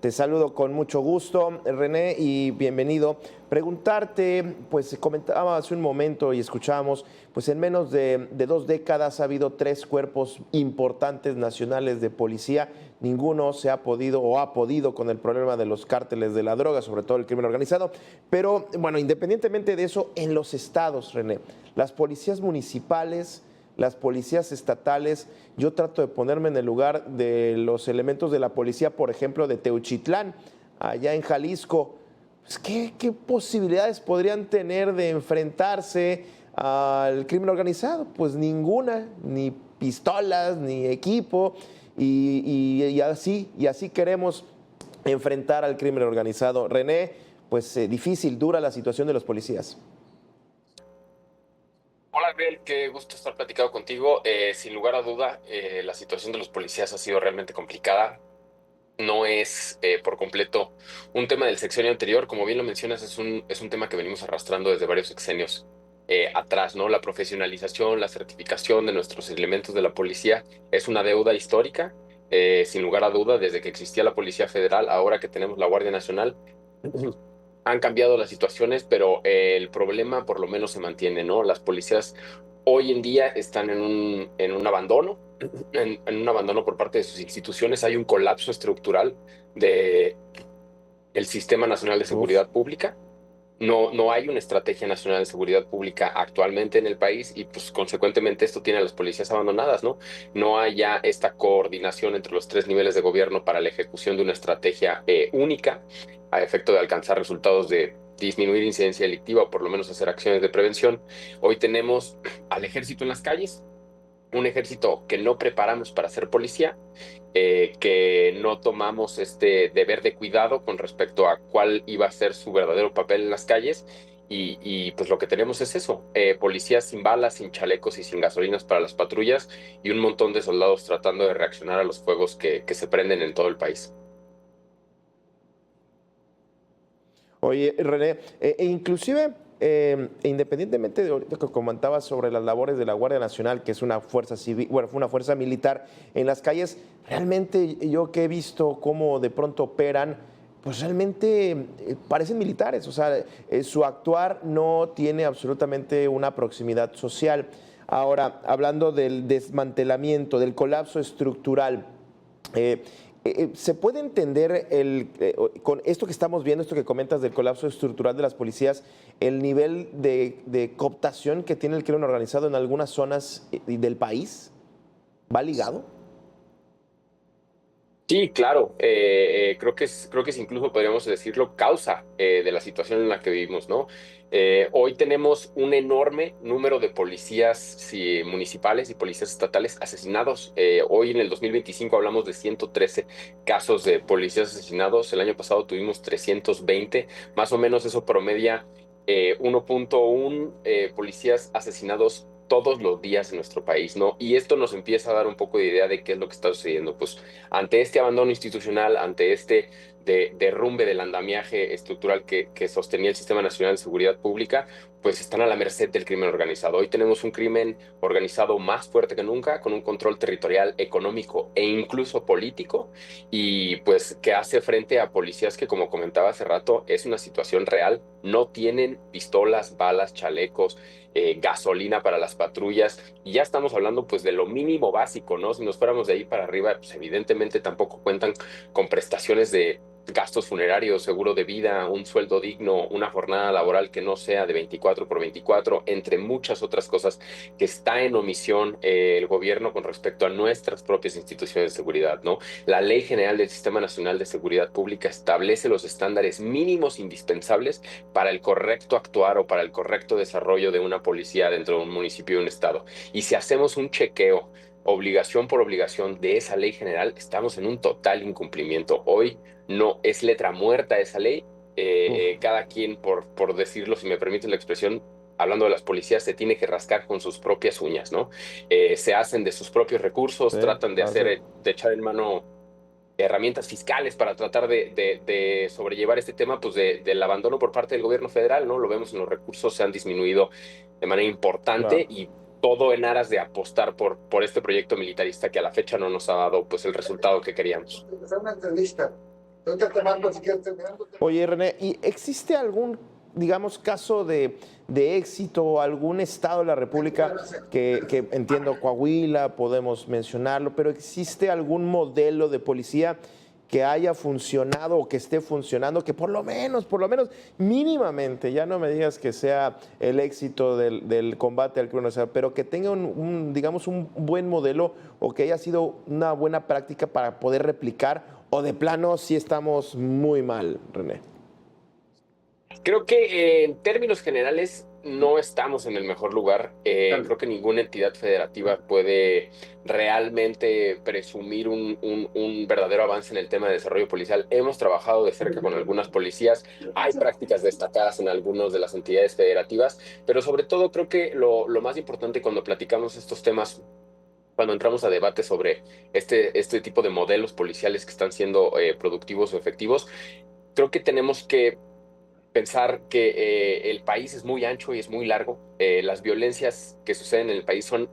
Te saludo con mucho gusto, René, y bienvenido. Preguntarte, pues comentaba hace un momento y escuchábamos, pues en menos de 2 décadas ha habido 3 cuerpos importantes nacionales de policía. Ninguno se ha podido o ha podido con el problema de los cárteles de la droga, sobre todo el crimen organizado. Pero bueno, independientemente de eso, en los estados, René, las policías municipales, las policías estatales, yo trato de ponerme en el lugar de los elementos de la policía, por ejemplo, de Teuchitlán, allá en Jalisco. Pues, ¿qué posibilidades podrían tener de enfrentarse al crimen organizado? Pues ninguna, ni pistolas, ni equipo, y así queremos enfrentar al crimen organizado. René, pues difícil, dura la situación de los policías. Hola, Abel, qué gusto estar platicando contigo. Sin lugar a duda, la situación de los policías ha sido realmente complicada. No es por completo un tema del sexenio anterior, como bien lo mencionas, es un tema que venimos arrastrando desde varios sexenios atrás, ¿no? La profesionalización, la certificación de nuestros elementos de la policía es una deuda histórica, sin lugar a duda, desde que existía la Policía Federal, ahora que tenemos la Guardia Nacional. Han cambiado las situaciones, pero el problema por lo menos se mantiene, ¿no? Las policías hoy en día están en un abandono, en un abandono por parte de sus instituciones. Hay un colapso estructural de el Sistema Nacional de Uf. Seguridad Pública. No hay una estrategia nacional de seguridad pública actualmente en el país y pues consecuentemente esto tiene a las policías abandonadas, ¿no? No hay ya esta coordinación entre los 3 niveles de gobierno para la ejecución de una estrategia única a efecto de alcanzar resultados de disminuir incidencia delictiva o por lo menos hacer acciones de prevención. Hoy tenemos al ejército en las calles, un ejército que no preparamos para ser policía, que no tomamos este deber de cuidado con respecto a cuál iba a ser su verdadero papel en las calles. Pues lo que tenemos es eso, policías sin balas, sin chalecos y sin gasolinas para las patrullas y un montón de soldados tratando de reaccionar a los fuegos que se prenden en todo el país. Oye, René, inclusive, independientemente de ahorita que comentabas sobre las labores de la Guardia Nacional, que es una fuerza civil, bueno, fue una fuerza militar en las calles, realmente yo que he visto cómo de pronto operan, pues realmente parecen militares, o sea, su actuar no tiene absolutamente una proximidad social. Ahora, hablando del desmantelamiento, del colapso estructural, eh, ¿se puede entender con esto que estamos viendo, esto que comentas del colapso estructural de las policías, el nivel de cooptación que tiene el crimen organizado en algunas zonas del país? ¿Va ligado? Sí, claro. Creo que es incluso podríamos decirlo causa de la situación en la que vivimos, ¿no? Hoy tenemos un enorme número de policías sí, municipales y policías estatales asesinados. Hoy en el 2025 hablamos de 113 casos de policías asesinados. El año pasado tuvimos 320. Más o menos eso promedia 1.1 policías asesinados todos los días en nuestro país, ¿no? Y esto nos empieza a dar un poco de idea de qué es lo que está sucediendo. Pues ante este abandono institucional, ante este derrumbe del andamiaje estructural que sostenía el Sistema Nacional de Seguridad Pública, pues están a la merced del crimen organizado. Hoy tenemos un crimen organizado más fuerte que nunca, con un control territorial, económico e incluso político, y pues que hace frente a policías que, como comentaba hace rato, es una situación real. No tienen pistolas, balas, chalecos, gasolina para las patrullas, y ya estamos hablando pues de lo mínimo básico, ¿no? Si nos fuéramos de ahí para arriba, pues evidentemente tampoco cuentan con prestaciones de gastos funerarios, seguro de vida, un sueldo digno, una jornada laboral que no sea de 24 por 24, entre muchas otras cosas que está en omisión el gobierno con respecto a nuestras propias instituciones de seguridad, ¿no? La Ley General del Sistema Nacional de Seguridad Pública establece los estándares mínimos indispensables para el correcto actuar o para el correcto desarrollo de una policía dentro de un municipio y un estado. Y si hacemos un chequeo obligación por obligación de esa ley general, estamos en un total incumplimiento. Hoy no es letra muerta esa ley. Uf, Cada quien, por decirlo, si me permite la expresión, hablando de las policías, se tiene que rascar con sus propias uñas, ¿no? Se hacen de sus propios recursos, sí, tratan de así. hacer, de echar en mano herramientas fiscales para tratar de sobrellevar este tema, pues del abandono por parte del gobierno federal, ¿no? Lo vemos en los recursos, se han disminuido de manera importante, Claro. y todo en aras de apostar por este proyecto militarista que a la fecha no nos ha dado pues el resultado que queríamos. Hacer una entrevista. Ahorita te mando si quieres terminando. Oye, René, ¿y existe algún, digamos, caso de éxito, algún estado de la República que entiendo, Coahuila, podemos mencionarlo, pero existe algún modelo de policía que haya funcionado o que esté funcionando, que por lo menos mínimamente, ya no me digas que sea el éxito del combate al crimen organizado, pero que tenga digamos, un buen modelo o que haya sido una buena práctica para poder replicar, o de plano sí estamos muy mal, René? Creo que en términos generales no estamos en el mejor lugar. Creo que ninguna entidad federativa puede realmente presumir un verdadero avance en el tema de desarrollo policial. Hemos trabajado de cerca con algunas policías, hay prácticas destacadas en algunas de las entidades federativas, pero sobre todo creo que lo más importante cuando platicamos estos temas, cuando entramos a debate sobre este tipo de modelos policiales que están siendo productivos o efectivos, creo que tenemos que pensar que el país es muy ancho y es muy largo. Las violencias que suceden en el país son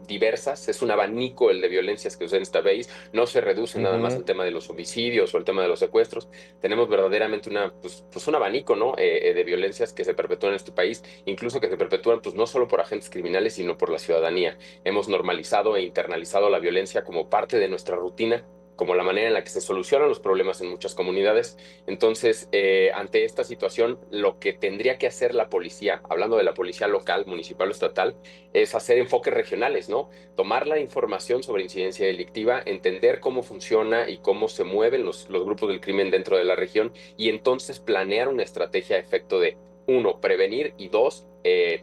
diversas. Es un abanico el de violencias que suceden en este país. No se reduce nada más Ujú. al tema de los homicidios o al tema de los secuestros. Tenemos verdaderamente pues un abanico, ¿no? De violencias que se perpetúan en este país, incluso que se perpetúan pues no solo por agentes criminales, sino por la ciudadanía. Hemos normalizado e internalizado la violencia como parte de nuestra rutina, como la manera en la que se solucionan los problemas en muchas comunidades. Entonces, ante esta situación, lo que tendría que hacer la policía, hablando de la policía local, municipal o estatal, es hacer enfoques regionales, ¿no? Tomar la información sobre incidencia delictiva, entender cómo funciona y cómo se mueven los grupos del crimen dentro de la región y entonces planear una estrategia a efecto de, uno, prevenir y dos,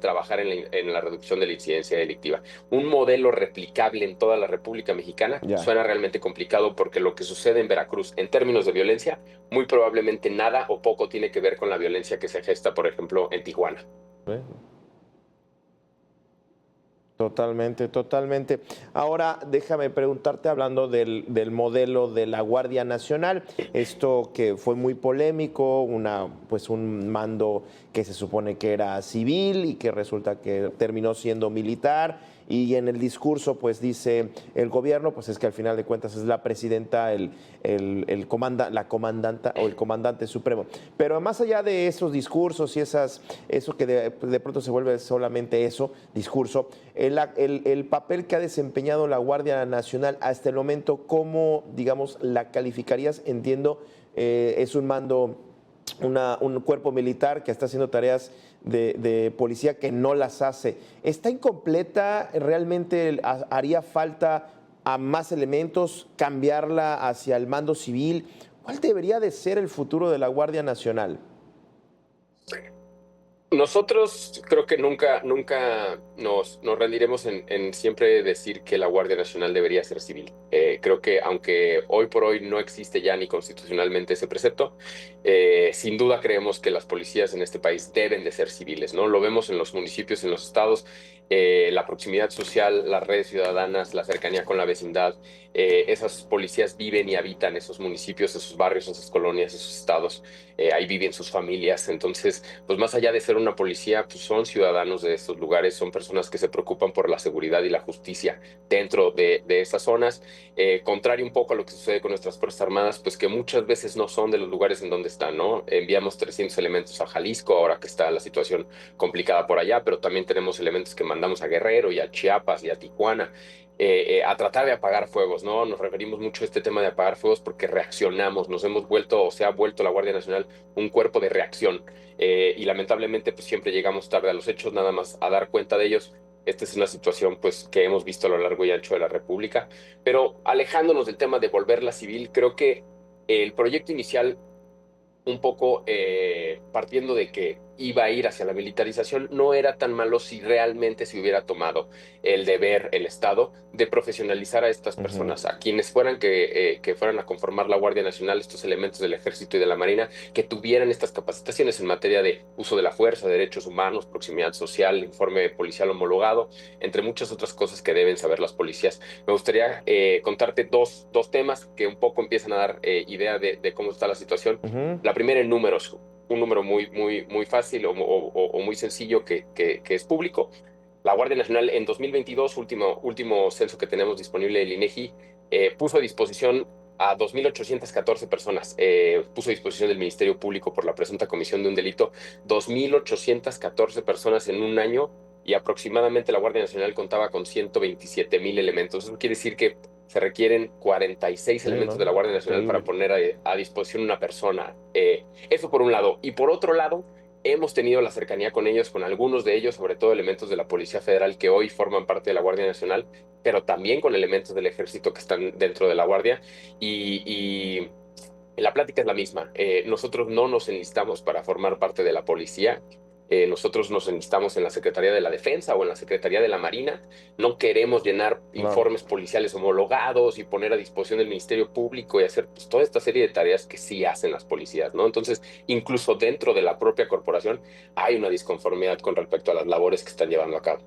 trabajar en la reducción de la incidencia delictiva. Un modelo replicable en toda la República Mexicana Ya. suena realmente complicado porque lo que sucede en Veracruz en términos de violencia muy probablemente nada o poco tiene que ver con la violencia que se gesta, por ejemplo, en Tijuana. Bueno. Totalmente, totalmente. Ahora déjame preguntarte, hablando del modelo de la Guardia Nacional, esto que fue muy polémico, pues un mando que se supone que era civil y que resulta que terminó siendo militar. Y en el discurso, pues dice el gobierno, pues es que al final de cuentas es la presidenta, la comandanta o el comandante supremo. Pero más allá de esos discursos y eso que de pronto se vuelve solamente eso, discurso, el papel que ha desempeñado la Guardia Nacional hasta el momento, ¿cómo, digamos, la calificarías? Entiendo, es un mando, un cuerpo militar que está haciendo tareas de policía que no las hace. ¿Está incompleta? ¿Realmente haría falta a más elementos, cambiarla hacia el mando civil? ¿Cuál debería de ser el futuro de la Guardia Nacional? Nosotros creo que nunca nos rendiremos en siempre decir que la Guardia Nacional debería ser civil. Creo que aunque hoy por hoy no existe ya ni constitucionalmente ese precepto, sin duda creemos que las policías en este país deben de ser civiles, ¿no? Lo vemos en los municipios, en los estados, la proximidad social, las redes ciudadanas, la cercanía con la vecindad. Esas policías viven y habitan esos municipios, esos barrios, esas colonias, esos estados. Ahí viven sus familias. Entonces, pues más allá de ser una policía, pues son ciudadanos de estos lugares, son personas que se preocupan por la seguridad y la justicia dentro de estas zonas. Contrario un poco a lo que sucede con nuestras Fuerzas Armadas, pues que muchas veces no son de los lugares en donde están, ¿no? Enviamos 300 elementos a Jalisco, ahora que está la situación complicada por allá, pero también tenemos elementos que mandamos a Guerrero y a Chiapas y a Tijuana. A tratar de apagar fuegos, ¿no? Nos referimos mucho a este tema de apagar fuegos porque reaccionamos, nos hemos vuelto, o se ha vuelto la Guardia Nacional un cuerpo de reacción, y lamentablemente pues siempre llegamos tarde a los hechos, nada más a dar cuenta de ellos. Esta es una situación pues que hemos visto a lo largo y ancho de la República, pero alejándonos del tema de volverla civil, creo que el proyecto inicial, un poco partiendo de que iba a ir hacia la militarización, no era tan malo si realmente se hubiera tomado el deber, el Estado, de profesionalizar a estas Ujú. personas, a quienes fueran que fueran a conformar la Guardia Nacional, estos elementos del Ejército y de la Marina, que tuvieran estas capacitaciones en materia de uso de la fuerza, derechos humanos, proximidad social, informe policial homologado, entre muchas otras cosas que deben saber las policías. Me gustaría contarte dos temas que un poco empiezan a dar idea de cómo está la situación. Ujú. La primera en números, un número muy fácil o muy sencillo que es público. La Guardia Nacional en 2022, último censo que tenemos disponible del INEGI, puso a disposición a 2.814 personas. Puso a disposición del Ministerio Público por la presunta comisión de un delito 2.814 personas en un año, y aproximadamente la Guardia Nacional contaba con 127,000 elementos. Eso quiere decir que se requieren 46 Sí, elementos ¿no? de la Guardia Nacional Increíble. para poner a disposición una persona. Eso por un lado. Y por otro lado, hemos tenido la cercanía con ellos, con algunos de ellos, sobre todo elementos de la Policía Federal que hoy forman parte de la Guardia Nacional, pero también con elementos del Ejército que están dentro de la Guardia. Y la plática es la misma. Nosotros no nos enlistamos para formar parte de la policía. Nosotros nos enlistamos en la Secretaría de la Defensa o en la Secretaría de la Marina. No queremos llenar Claro. informes policiales homologados y poner a disposición del Ministerio Público y hacer pues, toda esta serie de tareas que sí hacen las policías, ¿no? Entonces, incluso dentro de la propia corporación hay una disconformidad con respecto a las labores que están llevando a cabo.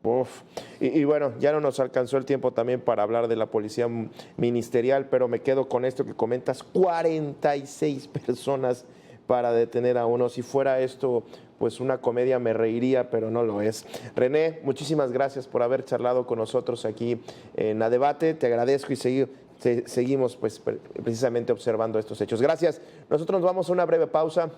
Uf. Y bueno, ya no nos alcanzó el tiempo también para hablar de la policía ministerial, pero me quedo con esto que comentas, 46 personas para detener a uno. Si fuera esto pues una comedia me reiría, pero no lo es. René, muchísimas gracias por haber charlado con nosotros aquí en A Debate. Te agradezco y seguimos pues precisamente observando estos hechos. Gracias. Nosotros nos vamos a una breve pausa.